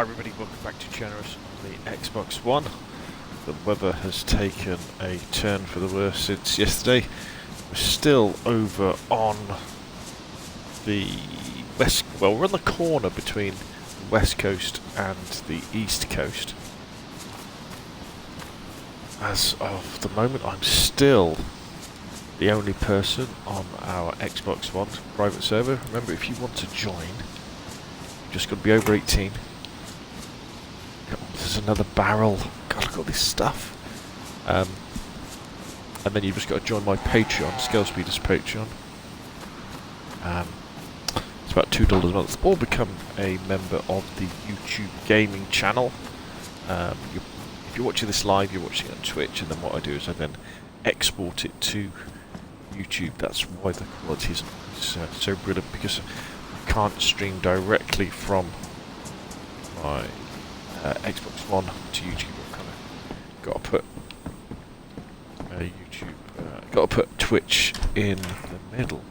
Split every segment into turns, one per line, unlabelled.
Hi everybody, welcome back to Generous on the Xbox One. The weather has taken a turn for the worse since yesterday. We're still over on the west, well, we're on the corner between the west coast and the east coast. As of the moment, I'm still the only person on our Xbox One private server. Remember, if you want to join, you've just got to be over 18. There's another barrel. God, look at all this stuff. And then you've just got to join my Patreon, Scale Speeder's Patreon. It's about $2 a month. Or become a member of the YouTube gaming channel. If you're watching this live, you're watching it on Twitch, and then what I do is I then export it to YouTube. That's why the quality isn't so brilliant, because I can't stream directly from my Xbox One to YouTube. I've kind of got to put got to put Twitch in the middle.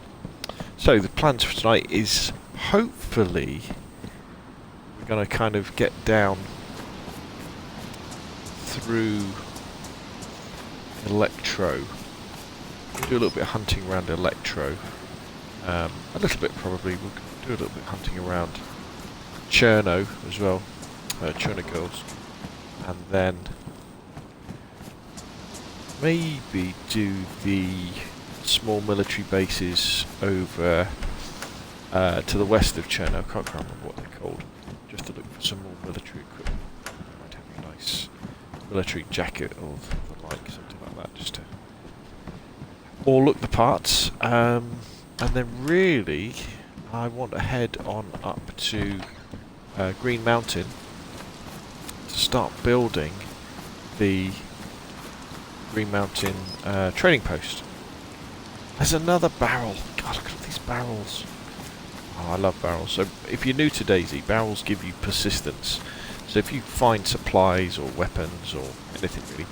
So the plans for tonight is hopefully we're going to kind of get down through Electro, do a little bit of hunting around Electro, a little bit probably, we'll do a little bit of hunting around Cherno as well, Cherno Girls, and then maybe do the small military bases over to the west of Cherno. I can't remember what they're called, just to look for some more military equipment. I might have a nice military jacket or the like, something like that, just to all look the parts. And then really I want to head on up to Green Mountain to start building the Green Mountain trading post. There's another barrel. God, look at these barrels. Oh, I love barrels. So if you're new to DayZ, barrels give you persistence. So if you find supplies or weapons or anything really, you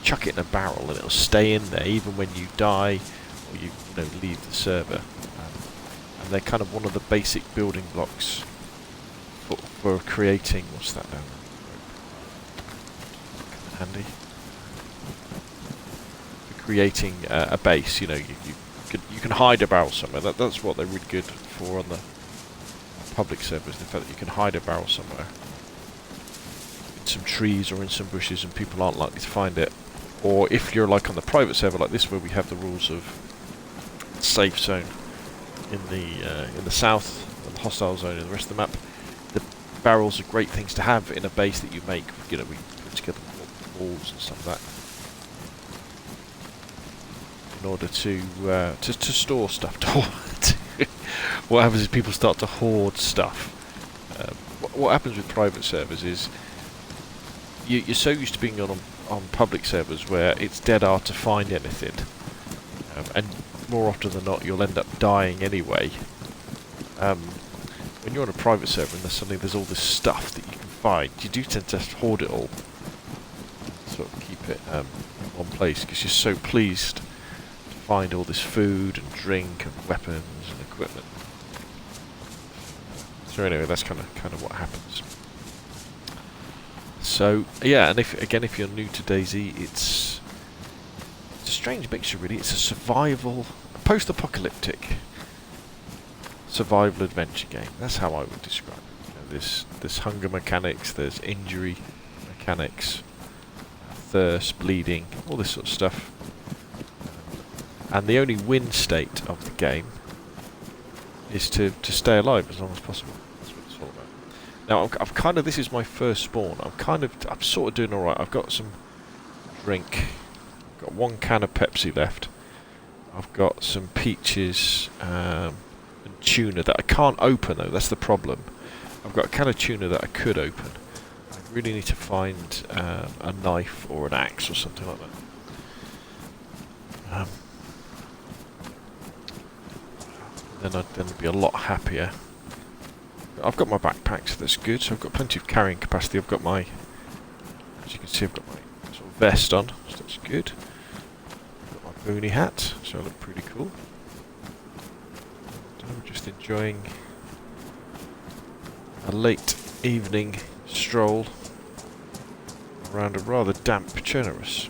chuck it in a barrel and it'll stay in there even when you die or you leave the server. And they're kind of one of the basic building blocks for creating. What's that down there? Handy. For creating a base, you can hide a barrel somewhere. That's what they're really good for on the public servers. The fact that you can hide a barrel somewhere in some trees or in some bushes, and people aren't likely to find it. Or if you're like on the private server like this, where we have the rules of safe zone in the south, and the hostile zone in the rest of the map, the barrels are great things to have in a base that you make. We put together walls and stuff like that, in order to store stuff. What happens is people start to hoard stuff. What happens with private servers is you're so used to being on public servers where it's dead hard to find anything, and more often than not you'll end up dying anyway. When you're on a private server and there's all this stuff that you can find, you do tend to hoard it all, sort of keep it in one place, because you're so pleased to find all this food and drink and weapons and equipment. So anyway, that's kind of what happens. So yeah, and if you're new to DayZ, it's a strange mixture really. It's a post-apocalyptic survival adventure game. That's how I would describe it. There's hunger mechanics, there's injury mechanics, thirst, bleeding, all this sort of stuff. And the only win state of the game is to stay alive as long as possible. That's what it's all about. Now, I've kind of, this is my first spawn. I'm sort of doing all right. I've got some drink. I've got one can of Pepsi left. I've got some peaches and tuna that I can't open though. That's the problem. I've got a can of tuna that I could open. I really need to find a knife or an axe or something like that. Then I'd be a lot happier. I've got my backpack, so that's good. So I've got plenty of carrying capacity. I've got my, as you can see, I've got my sort of vest on, so that's good. I've got my boonie hat, so I look pretty cool. And I'm just enjoying a late evening stroll around a rather damp Chernobyl.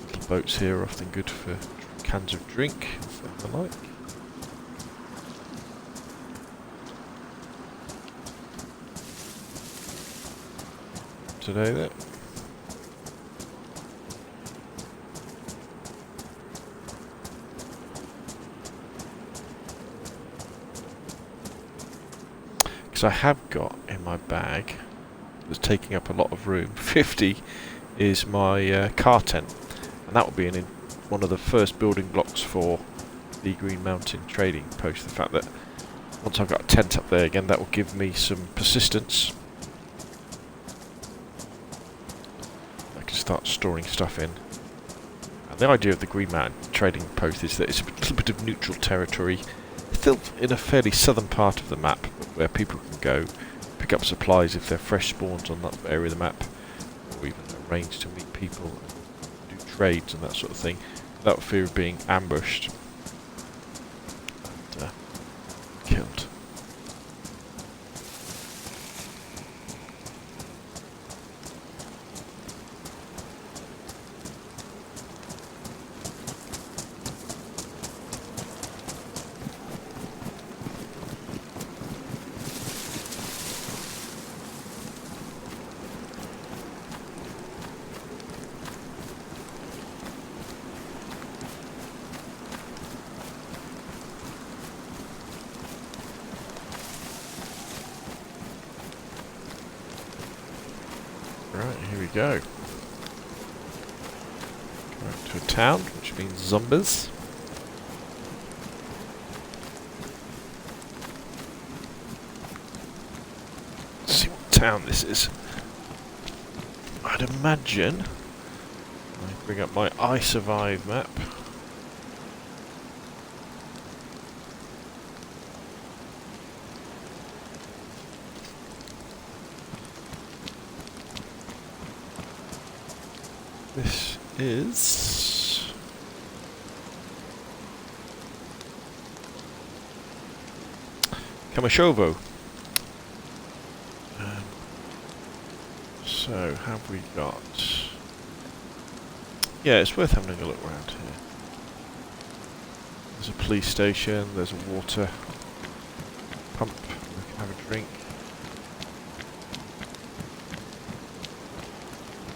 Little boats here are often good for cans of drink and the like. Today there. Because I have got in my bag, that's taking up a lot of room, 50 is my car tent, and that will be in one of the first building blocks for the Green Mountain trading post. The fact that once I've got a tent up there again, that will give me some persistence. I can start storing stuff in. And the idea of the Green Mountain trading post is that it's a little bit of neutral territory, still in a fairly southern part of the map, where people can go pick up supplies if they're fresh spawns on that area of the map, or even arrange to meet people and do trades and that sort of thing, without fear of being ambushed and killed. Right, here we go. Going to a town, which means zombies. Let's see what town this is. I'd imagine. I bring up my I Survive map. This is Kamashovo. So, have we got... Yeah, it's worth having a look around here. There's a police station, there's a water pump, we can have a drink.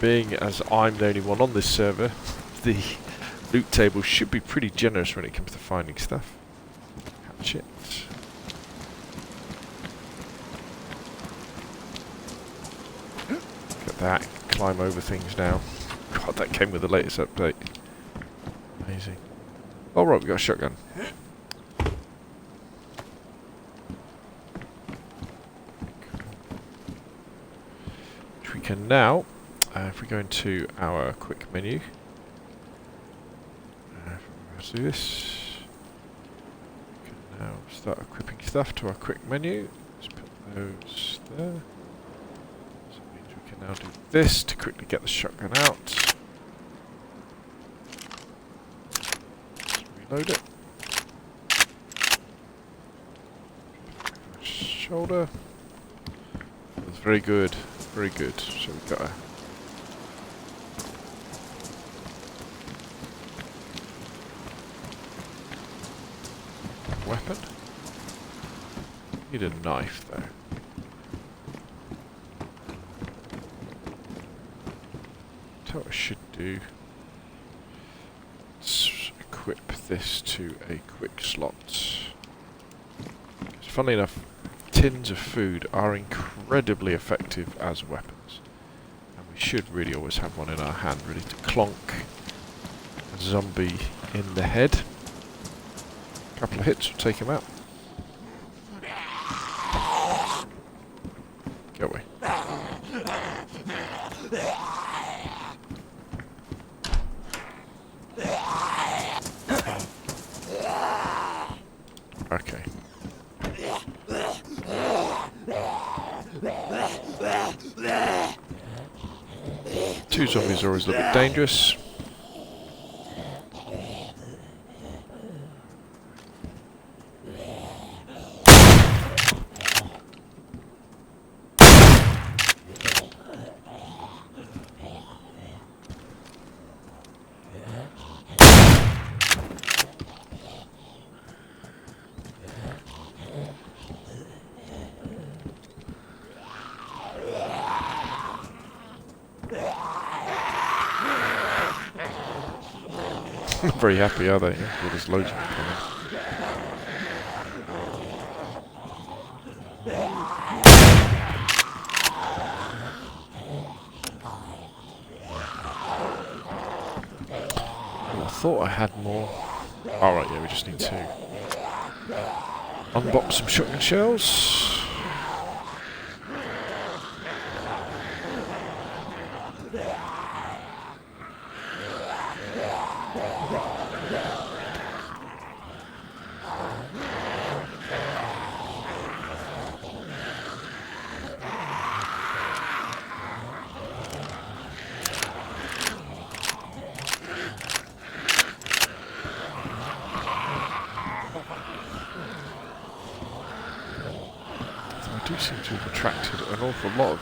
Being as I'm the only one on this server, the loot table should be pretty generous when it comes to finding stuff. Hatchet. Look at that, climb over things now. God, that came with the latest update. Amazing. Oh right, we got a shotgun. Which we can now... if we go into our quick menu, let's do this. We can now start equipping stuff to our quick menu. Let's put those there. So it means we can now do this to quickly get the shotgun out. Let's reload it. Shoulder. That's very good, very good. So we've got a weapon. Need a knife though. That's what I should do. Let's equip this to a quick slot. Funnily enough, tins of food are incredibly effective as weapons. And we should really always have one in our hand ready to clonk a zombie in the head. Couple of hits will take him out. Go away. Okay. Two zombies are always a little bit dangerous. Not very happy, are they? Well, there's loads of them coming. Oh, I thought I had more. Alright, yeah, we just need to unbox some shotgun shells. I do seem to have attracted an awful lot of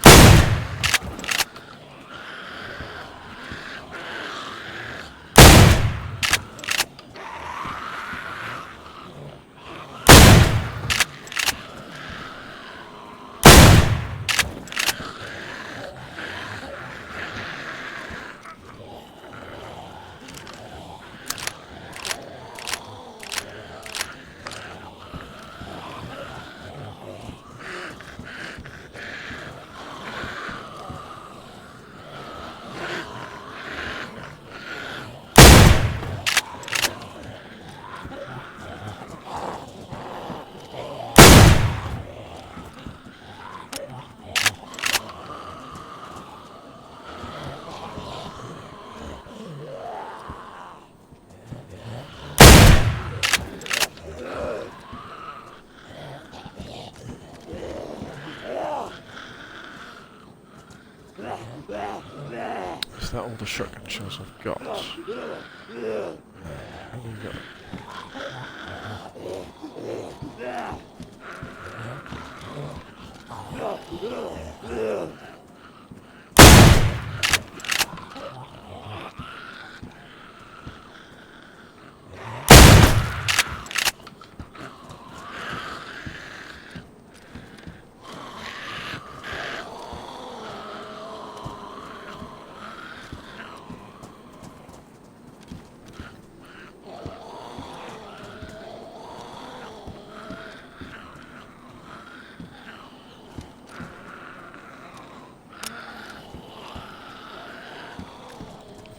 Is that all the shotgun shells I've got? How many got?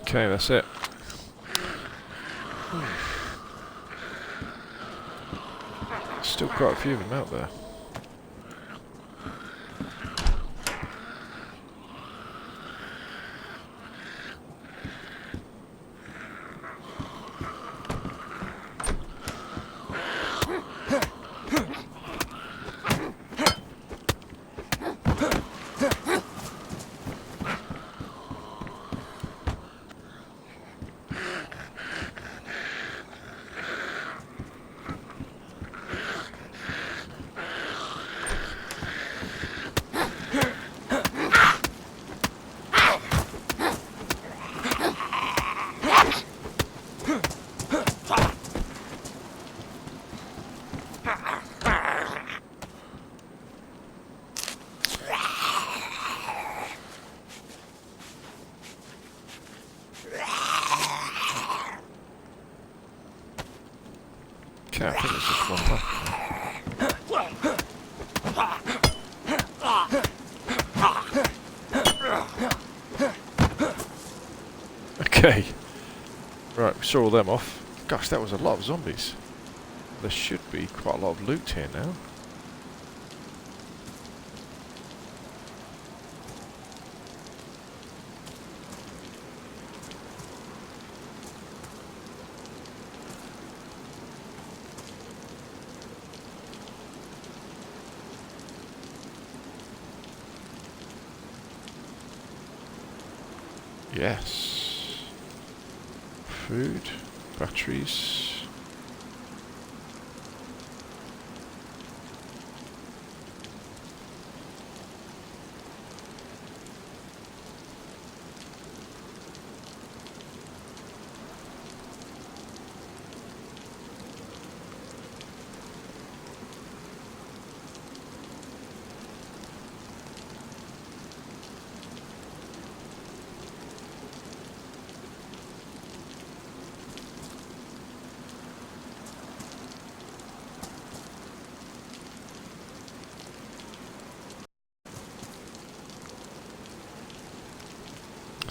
Okay, that's it. Still quite a few of them out there. Okay, I think it's just one left. Okay. Right, we saw all them off. Gosh, that was a lot of zombies. There should be quite a lot of loot here now. Yes. Food, batteries.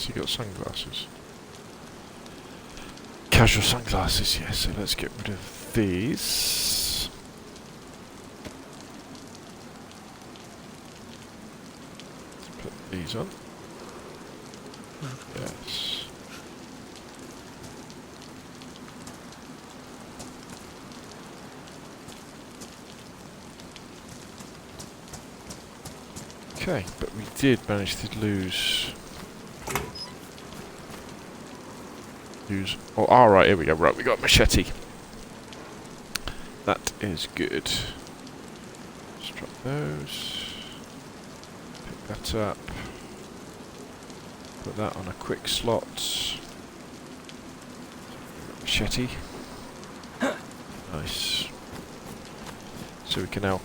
You got sunglasses. Casual sunglasses, yes. So let's get rid of these. Put these on. Yes. Okay, but we did manage to lose. Oh, alright, here we go. Right, we got a machete. That is good. Let's drop those. Pick that up. Put that on a quick slot. Machete. Nice. So we can now,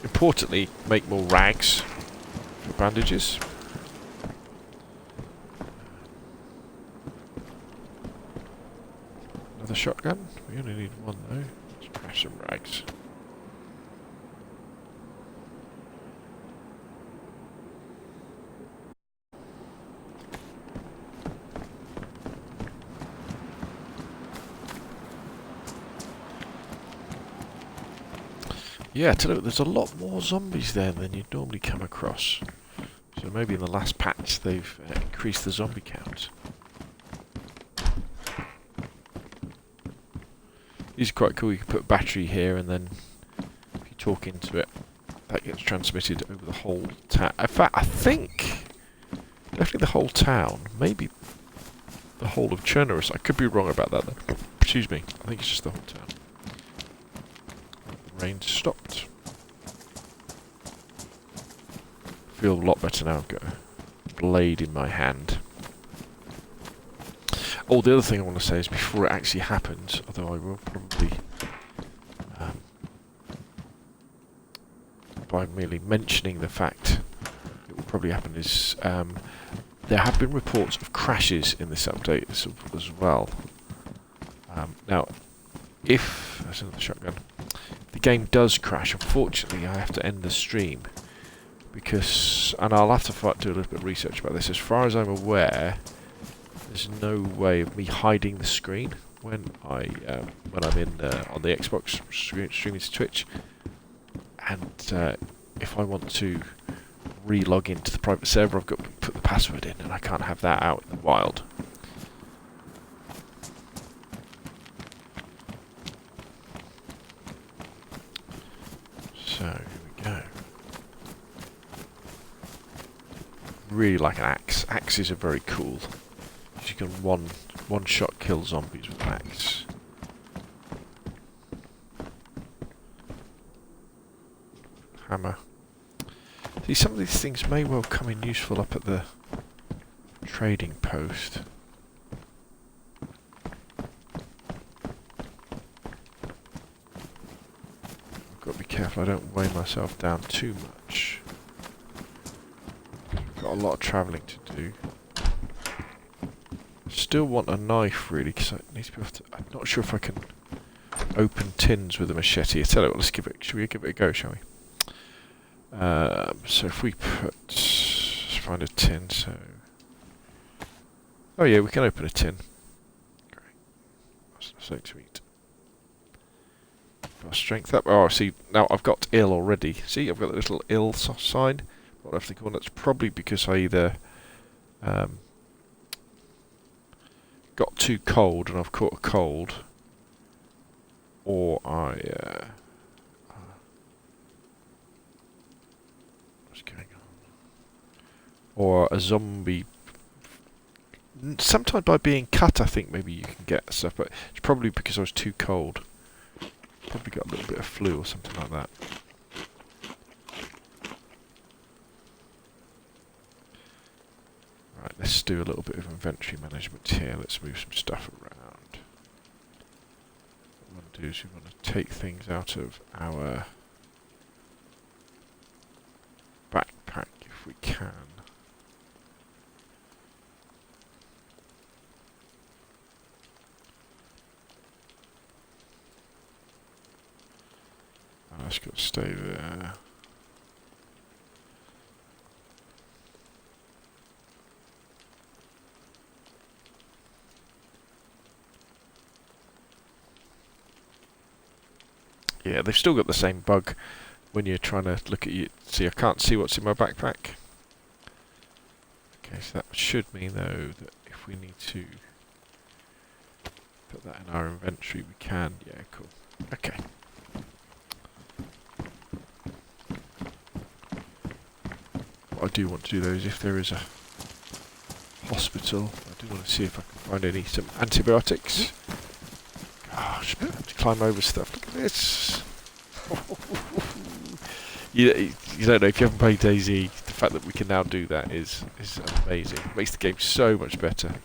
importantly, make more rags for bandages. Another shotgun. We only need one though. Let's grab some rags. Yeah, there's a lot more zombies there than you'd normally come across. So maybe in the last patch they've increased the zombie count. These are quite cool. You can put a battery here, and then if you talk into it, that gets transmitted over the whole town. In fact, I think definitely the whole town. Maybe the whole of Chernobyl. I could be wrong about that though. Excuse me. I think it's just the whole town. The rain stopped. Feel a lot better now. I've got a blade in my hand. Oh, the other thing I want to say is before it actually happens, although I will probably, by merely mentioning the fact it will probably happen, is there have been reports of crashes in this update as well. Now, if that's another shotgun, if the game does crash, unfortunately, I have to end the stream because, and I'll have to do a little bit of research about this. As far as I'm aware, there's no way of me hiding the screen when I'm in on the Xbox streaming to Twitch, and if I want to re-log into the private server, I've got to put the password in, and I can't have that out in the wild. So here we go. Really like an axe. Axes are very cool. You can one shot kill zombies with an axe. Hammer. See, some of these things may well come in useful up at the trading post. I've got to be careful I don't weigh myself down too much. I've got a lot of travelling to do. Still want a knife really, because I need to be able to. I'm not sure if I can open tins with a machete. I tell you what, should we give it a go, shall we? So if we let's find a tin. So, oh yeah, we can open a tin. Great. That's something to eat. Got our strength up. Oh, see, now I've got ill already. See, I've got a little ill sign. What I have to call that's probably because I either got too cold and I've caught a cold, or what's going on? Or a zombie. Sometimes by being cut, I think maybe you can get stuff, but it's probably because I was too cold. Probably got a little bit of flu or something like that. Right, let's do a little bit of inventory management here. Let's move some stuff around. What we want to do is we want to take things out of our backpack if we can. Oh, that's got to stay there. Yeah, they've still got the same bug when you're trying to look at you. See, I can't see what's in my backpack. Okay, so that should mean though that if we need to put that in our inventory, we can. Yeah, cool. Okay. What I do want to do though is if there is a hospital, I do want to see if I can find some antibiotics. Gosh, I have to climb over stuff. Look at this. You don't know, if you haven't played DayZ, the fact that we can now do that is amazing. It makes the game so much better.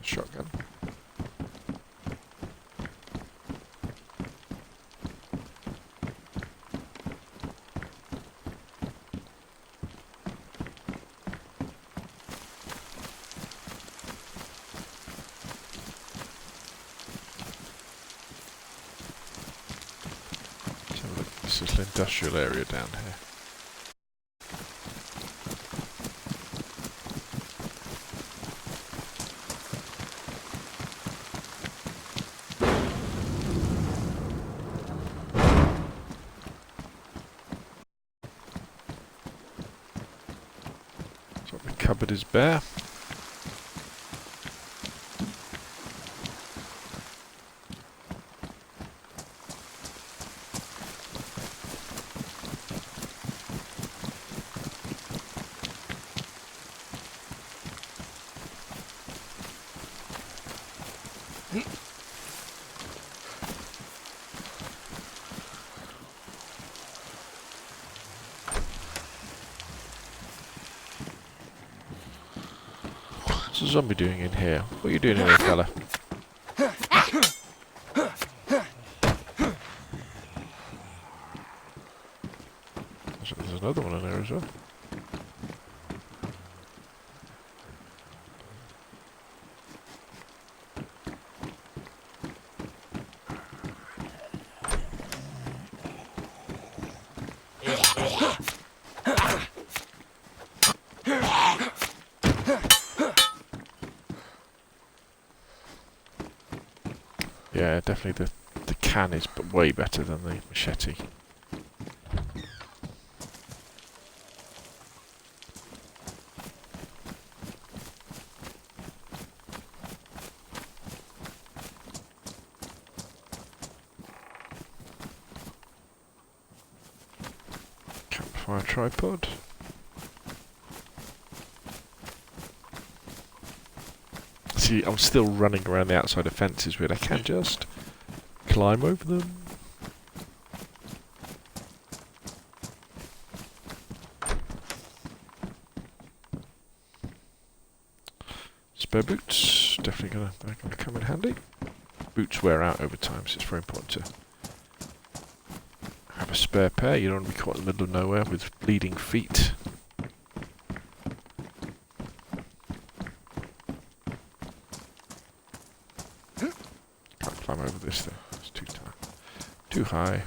Shotgun. This is an industrial area down here. So the cupboard is bare. What's a zombie doing in here? What are you doing here, fella? There's another one in there as well. Yeah, definitely the can is way better than the machete. Campfire tripod. See, I'm still running around the outside of fences where I can just climb over them. Spare boots, definitely they're gonna come in handy. Boots wear out over time, so it's very important to have a spare pair. You don't want to be caught in the middle of nowhere with bleeding feet. Can't climb over this thing, it's too high.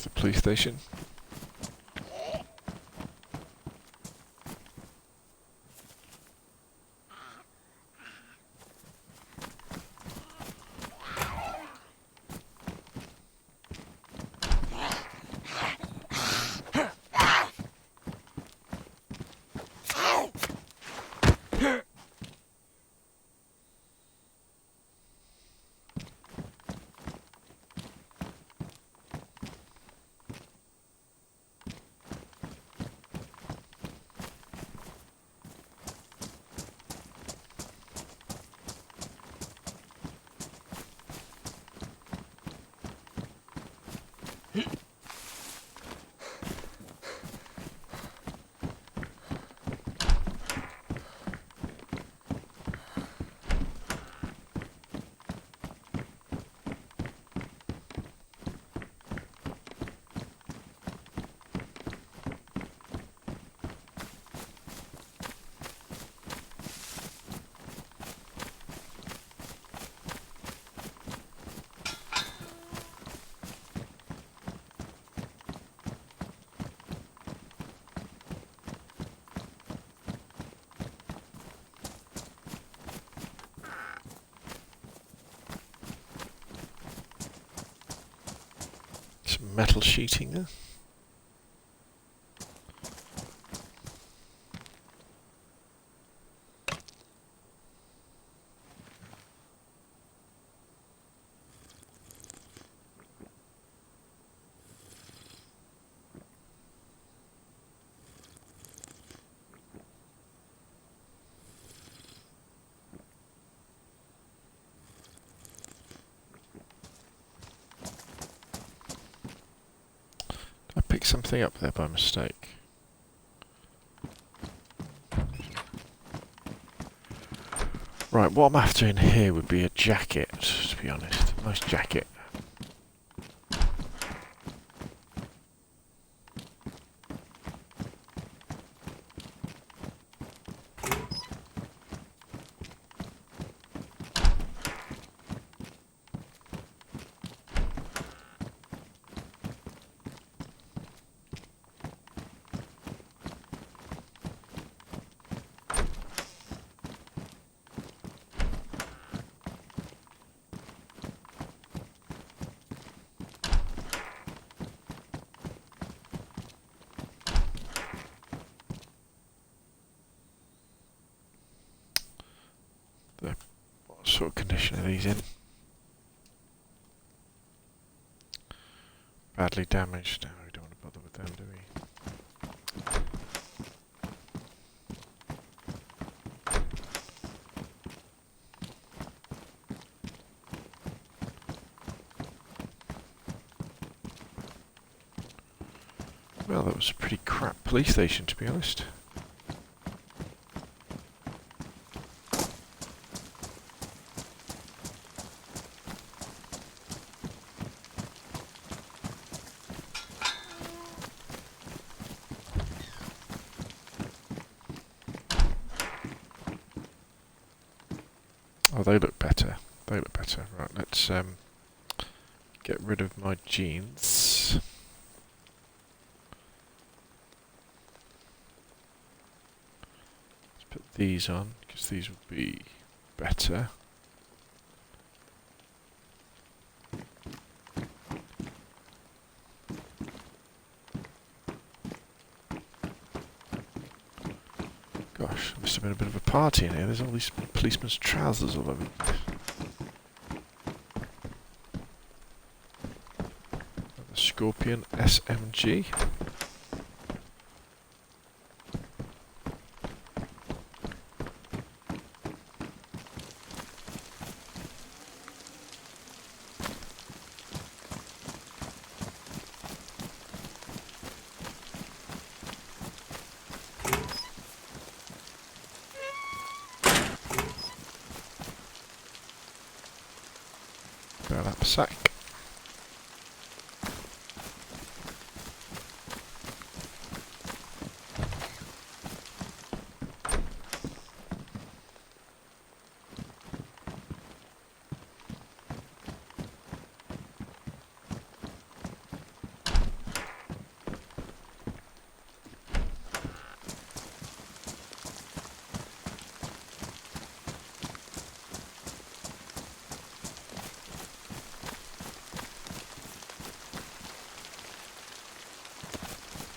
The police station. some metal sheeting there. I picked something up there by mistake. Right, what I'm after in here would be a jacket, to be honest. Nice jacket. What sort of condition are these in? Badly damaged. No, we don't want to bother with them, do we? Well, that was a pretty crap police station, to be honest. Oh, they look better. They look better. Right, let's get rid of my jeans. Let's put these on, because these would be better. Gosh, there must have been a bit of a party in here. There's all these policemen's trousers all over the place. The Scorpion SMG. Burlap sack.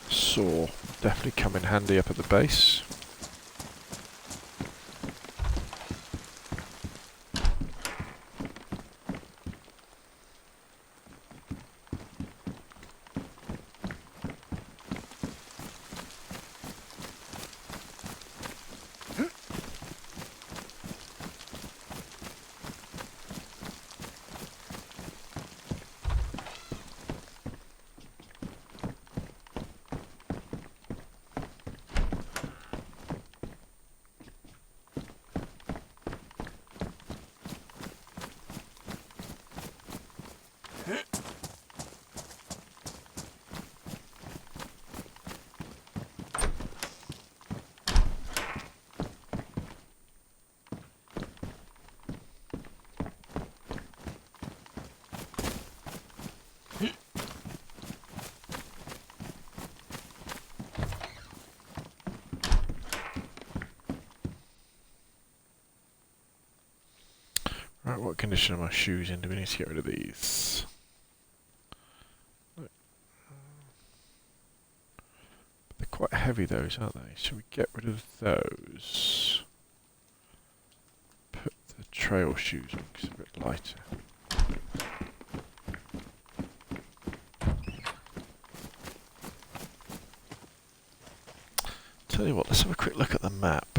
Saw definitely come in handy up at the base. Right, what condition are my shoes in? Do we need to get rid of these? heavy those, aren't they? So we get rid of those. Put the trail shoes on because they're a bit lighter. Tell you what, let's have a quick look at the map.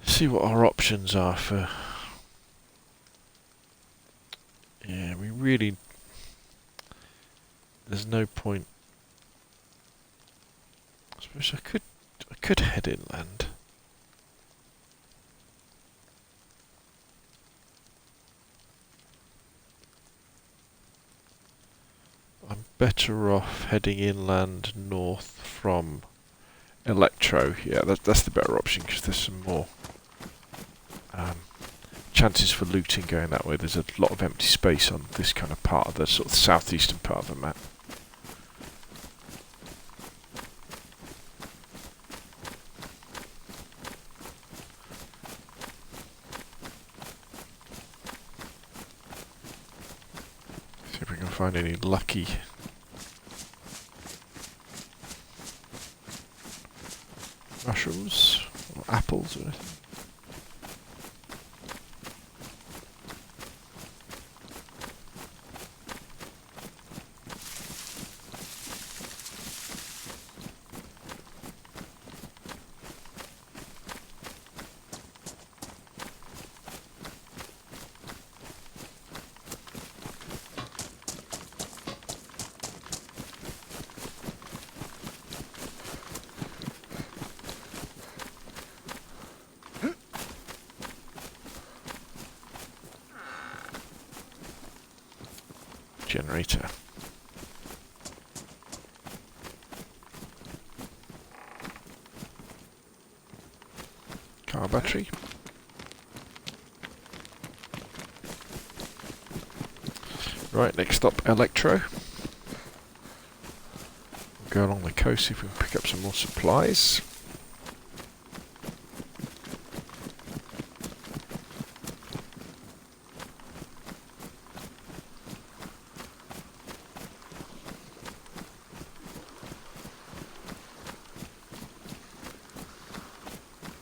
See what our options are for... Yeah, we really... There's no point... I suppose I could head inland. I'm better off heading inland north from Electro. Yeah, that's the better option because there's some more chances for looting going that way. There's a lot of empty space on this kind of part of the sort of southeastern part of the map. See if we can find any lucky mushrooms or apples or anything. Generator. Car battery. Right, next stop, Electro. We'll go along the coast, see if we can pick up some more supplies.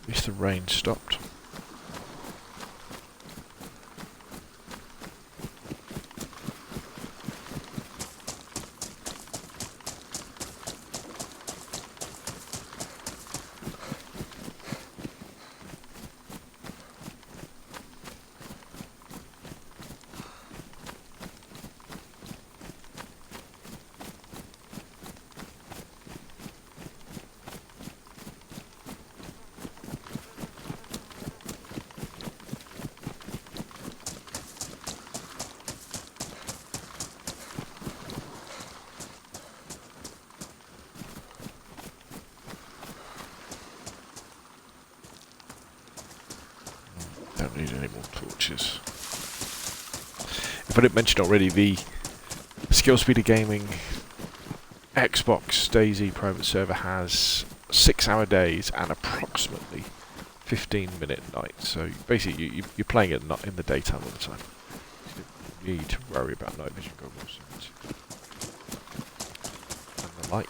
At least the rain stopped. Don't need any more torches. If I didn't mention already, the Skill Speeder Gaming Xbox DAYZ private server has 6-hour days and approximately 15-minute nights. So basically, you're playing it in the daytime all the time. You need to worry about night vision goggles and the like.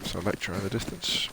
So Electro in the distance.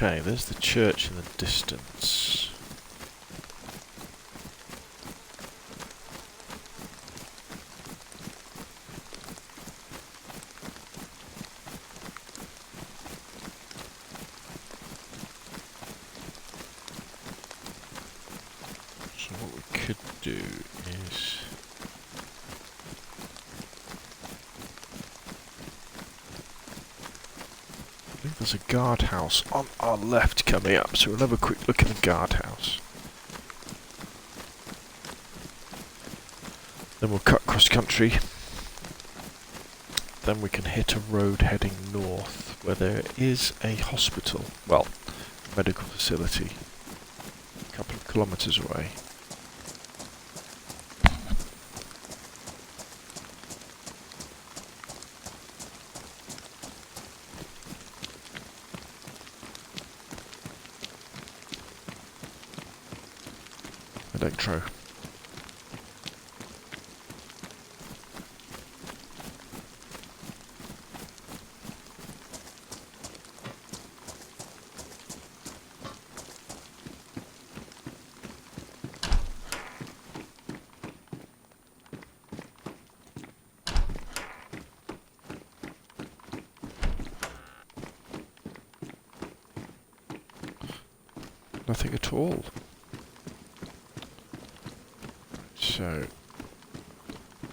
Okay, there's the church in the distance. So what we could do is... I think there's a guardhouse on our left coming up, so we'll have a quick look at the guardhouse. Then we'll cut cross country. Then we can hit a road heading north where there is a hospital, well, medical facility, a couple of kilometres away. Electro. Nothing at all. So,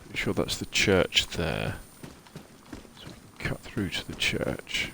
pretty sure that's the church there. So we can cut through to the church.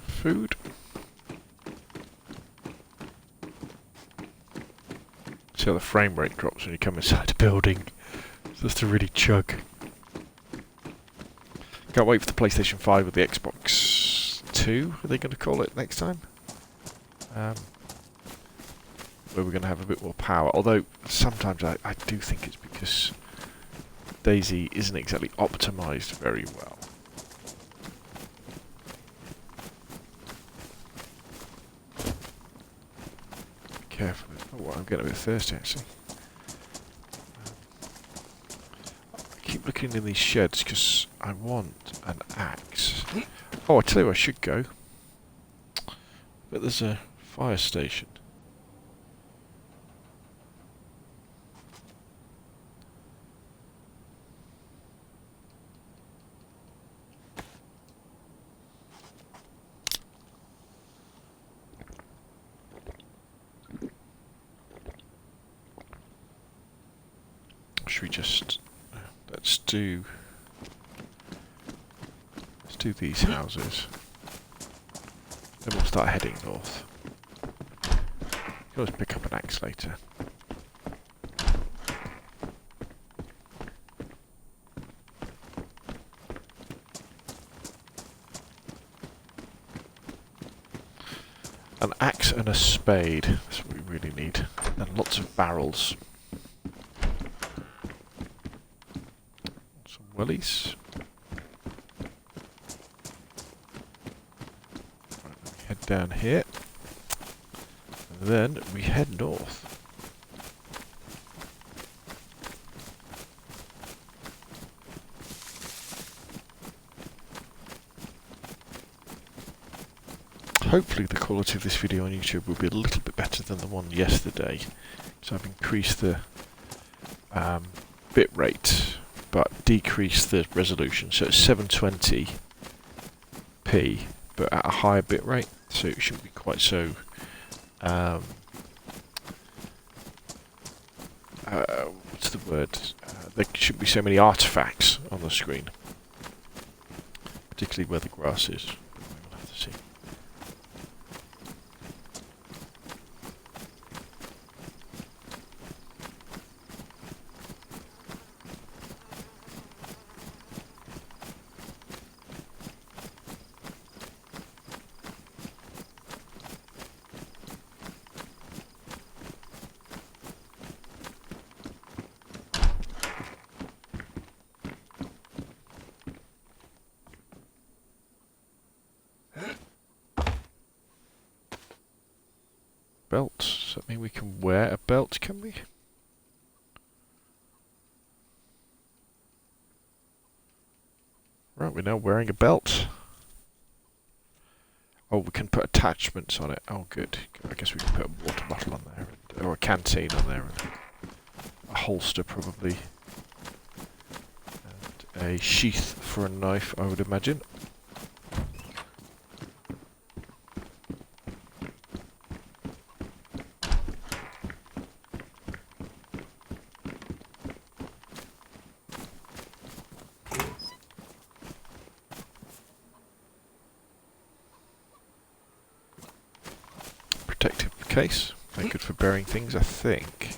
Food. See how the frame rate drops when you come inside a building. It's just to really chug. Can't wait for the PlayStation 5 or the Xbox 2, are they going to call it next time? Where we're going to have a bit more power. Although, sometimes I do think it's because DAYZ isn't exactly optimised very well. Careful. Oh, I'm getting a bit thirsty actually. I keep looking in these sheds because I want an axe. Oh, I tell you where I should go. But there's a fire station. Should we just let's do these houses, then we'll start heading north. You can always pick up an axe later. An axe and a spade, that's what we really need, and lots of barrels. Wellies. Right, we head down here, and then we head north. hopefully the quality of this video on YouTube will be a little bit better than the one yesterday. So I've increased the bit rate, but decreased the resolution. So it's 720p, but at a higher bit rate, so it shouldn't be quite so what's the word? There shouldn't be so many artifacts on the screen, particularly where the grass is. We'll have to see. Belt. Does that mean we can wear a belt, can we? Right, we're now wearing a belt. Oh, we can put attachments on it. Oh, good. I guess we can put a water bottle on there, or a canteen on there, and a holster probably. And a sheath for a knife, I would imagine. Protective case. Very good for burying things, I think.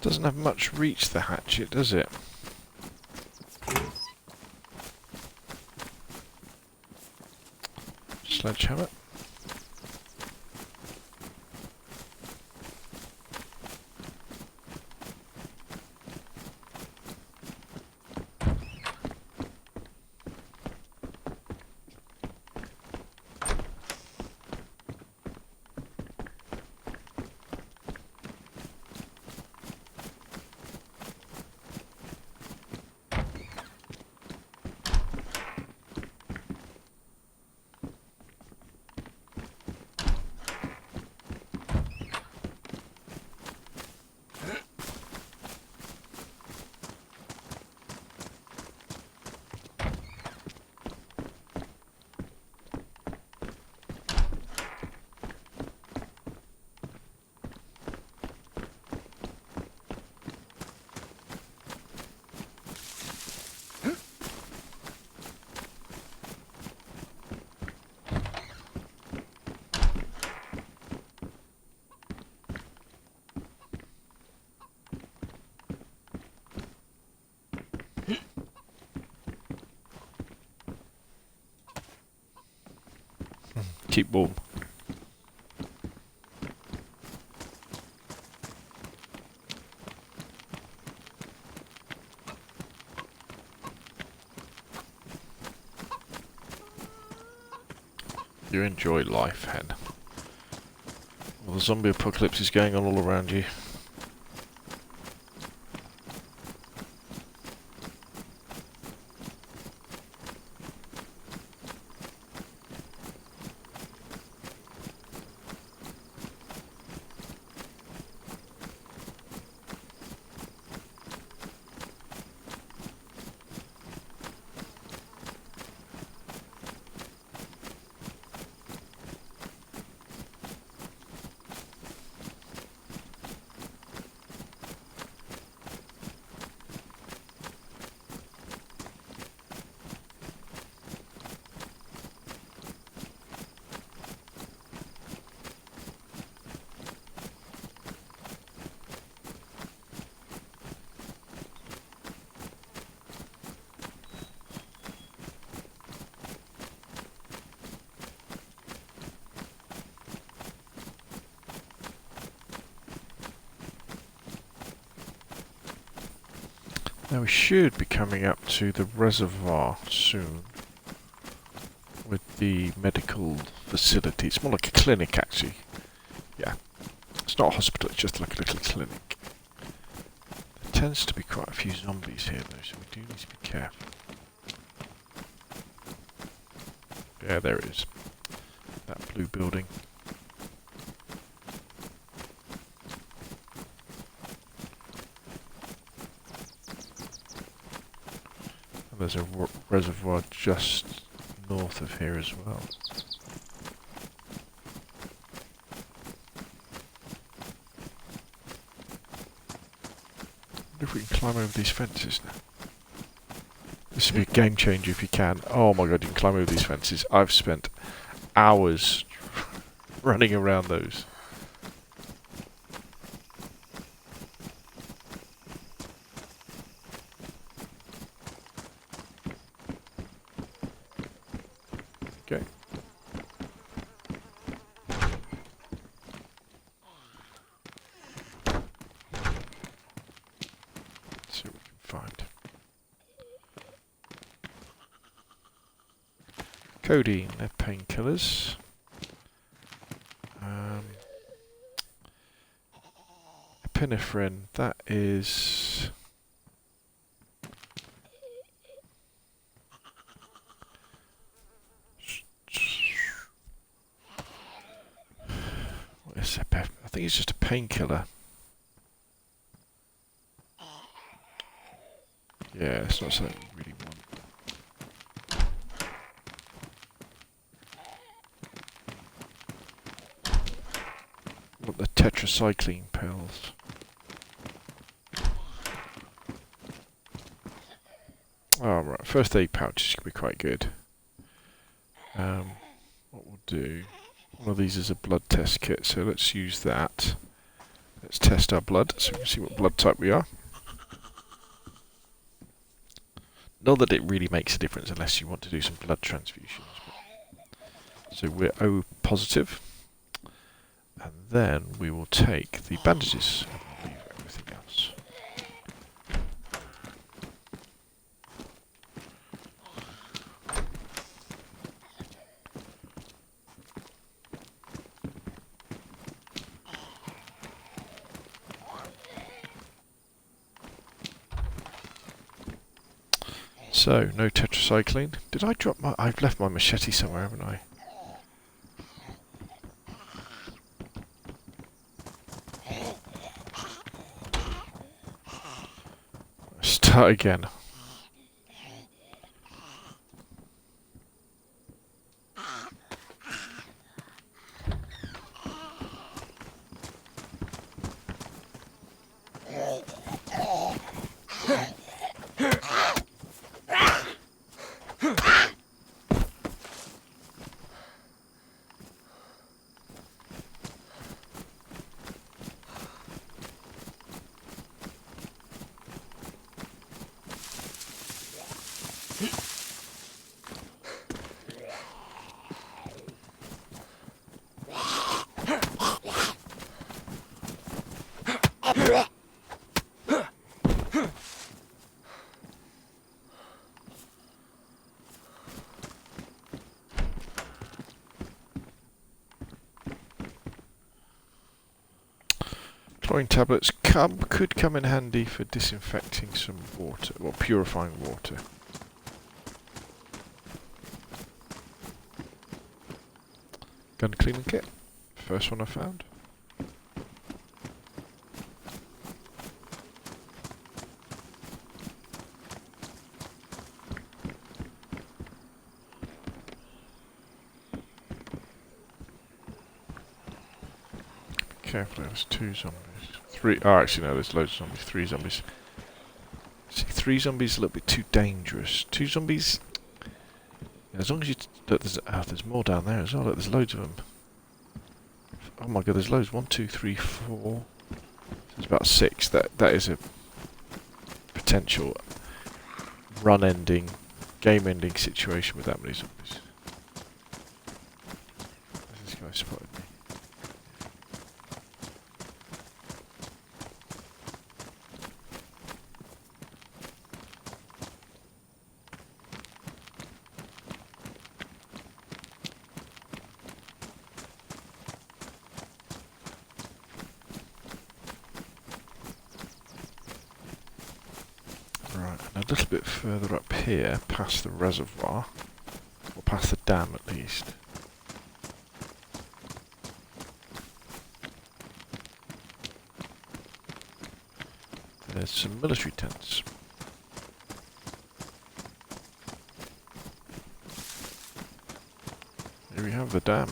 Doesn't have much reach, the hatchet, does it? Sledgehammer. Keep warm. You enjoy life, hen. Well, the zombie apocalypse is going on all around you. Now we should be coming up to the reservoir soon with the medical facility. It's more like a clinic actually. Yeah, it's not a hospital, it's just like a little clinic. There tends to be quite a few zombies here though, so we do need to be careful. Yeah, there it is. That blue building. And there's a reservoir just north of here as well. I wonder if we can climb over these fences now. This would be a game changer if you can. Oh my god, you can climb over these fences. I've spent hours running around those. Okay. Let's see what we can find. Codeine, they're painkillers. Epinephrine, that is... What is it? I think it's just a painkiller. Yeah, it's not something we really want. What the tetracycline pills? Oh right, first aid pouches could be quite good. What we'll do, one of these is a blood test kit, so let's use that. Let's test our blood so we can see what blood type we are. Not that it really makes a difference unless you want to do some blood transfusions. So we're O positive, and then we will take the bandages and leave everything else. So, no tetracycline. Did I drop my... I've left my machete somewhere, haven't I? Start again. Chlorine tablets could come in handy for disinfecting some water, or purifying water. Gun cleaning kit, first one I found. Careful, there's 2 zombies. 3. Oh, actually, no, there's loads of zombies. 3 zombies. See, 3 zombies is a little bit too dangerous. 2 zombies. As long as you. Look, there's more down there as well. Look, there's loads of them. Oh my god, there's loads. 1, 2, 3, 4. There's about 6. That is a potential run-ending, game-ending situation with that many zombies. This guy spotted me. little bit further up here, past the reservoir, or past the dam at least. There's some military tents. Here we have the dam.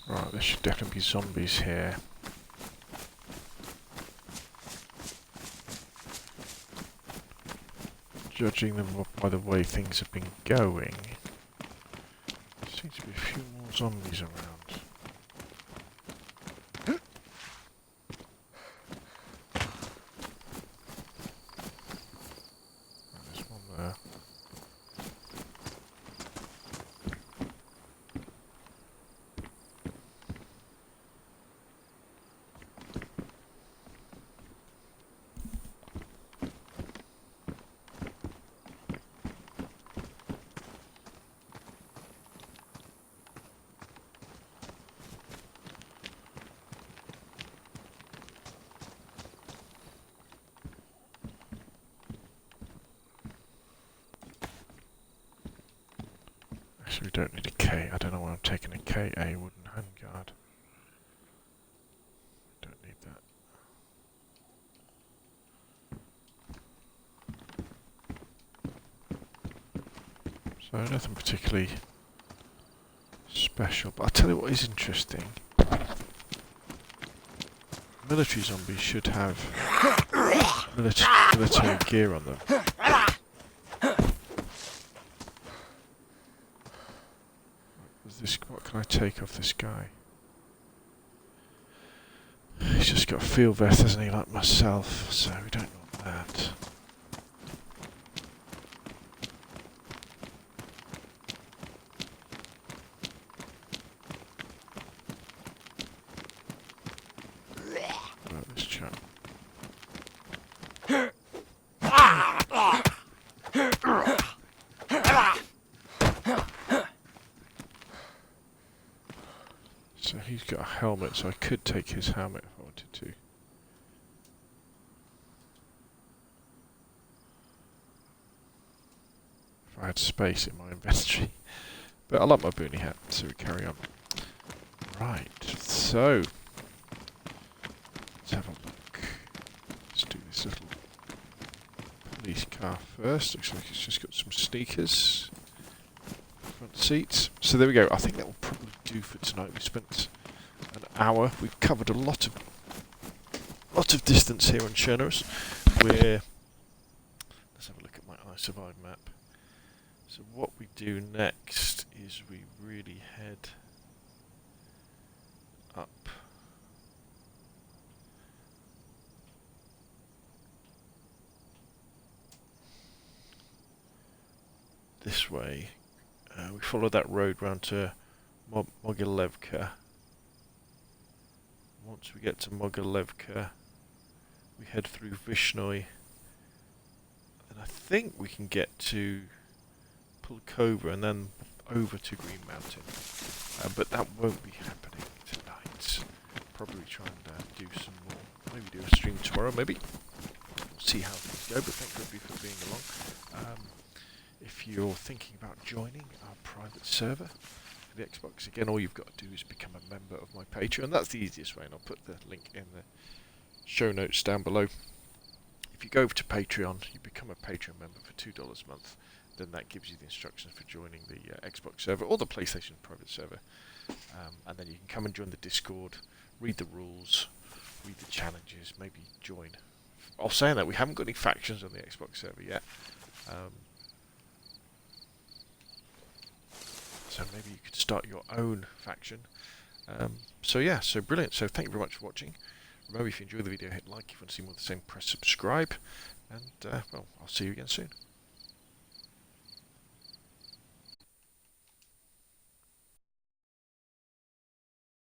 Right, there should definitely be zombies here. Judging them by the way things have been going, there seems to be a few more zombies around. There's one there. Actually, we don't need a K. I don't know why I'm taking a KA wooden handguard. Don't need that. So nothing particularly special, but I'll tell you what is interesting. Military zombies should have military gear on them. What can I take off this guy? He's just got a field vest, hasn't he, like myself, so we don't want that. Right, this chap. So he's got a helmet, so I could take his helmet if I wanted to. If I had space in my inventory. But I like my boonie hat, so we carry on. Right, so let's have a look. Let's do this little police car first. Looks like it's just got some sneakers. Front seats. So there we go. I think that will probably do for tonight. We spent an hour. We've covered a lot of distance here on Chernos. Let's have a look at my I Survive map. So what we do next is we really head up this way. We follow that road round to Mogilevka. Once we get to Mogilevka, we head through Vishnoy, and I think we can get to Pulkova and then over to Green Mountain. But that won't be happening tonight. Probably try and do some more. Maybe do a stream tomorrow, maybe. We'll see how things go, but thank you for being along. If you're thinking about joining our private server for the Xbox, again, all you've got to do is become a member of my Patreon. That's the easiest way, and I'll put the link in the show notes down below. If you go over to Patreon, you become a Patreon member for $2 a month, then that gives you the instructions for joining the Xbox server or the PlayStation private server. And then you can come and join the Discord, read the rules, read the challenges, maybe join. I'll say that we haven't got any factions on the Xbox server yet. So maybe you could start your own faction. So yeah, so brilliant. So thank you very much for watching. Remember, if you enjoyed the video, hit like. If you want to see more of the same, press subscribe. And well, I'll see you again soon.